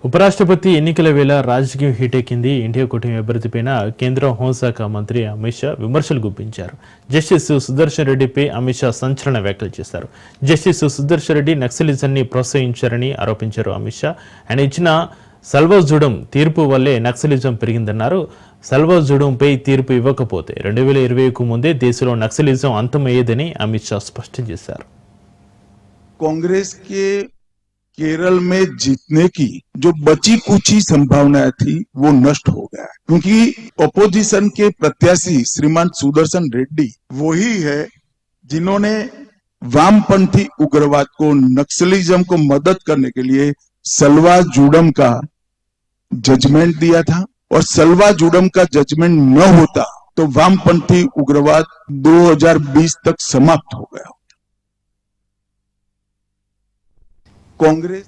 ఉపరాష్ట్రపతి ఎన్నికల వేళ రాజకీయం హీటెక్కింది. ఇండియా కూటమి అభ్యర్థిపైన కేంద్ర హోంశాఖ మంత్రి అమిత్ షా విమర్శలు గుప్పించారు. జస్టిస్ సుదర్శన్ రెడ్డిపై అమిత్ షా సంచలన వ్యాఖ్యలు చేశారు. జస్టిస్ సుదర్శన్ రెడ్డి నక్సలిజాన్ని ప్రోత్సహించారని ఆరోపించారు అమిత్ షా. ఆయన ఇచ్చిన సల్వాజుడం తీర్పు వల్లే నక్సలిజం పెరిగిందన్నారు. సల్వాజుడంపై తీర్పు ఇవ్వకపోతే 2020కు ముందే దేశంలో నక్సలిజం అంతమయ్యేదని అమిత్ షా స్పష్టం చేశారు. कांग्रेस के केरल में जीतने की जो बची कुची संभावनाएं थी वो नष्ट हो गया, क्योंकि ओपोजिशन के प्रत्याशी श्रीमान सुदर्शन रेड्डी वही है जिन्होंने वामपंथी उग्रवाद को, नक्सलिज्म को मदद करने के लिए सलवा जुडम का जजमेंट दिया था। और सलवा जुडम का जजमेंट न होता तो वामपंथी उग्रवाद 2020 तक समाप्त हो गया। कांग्रेस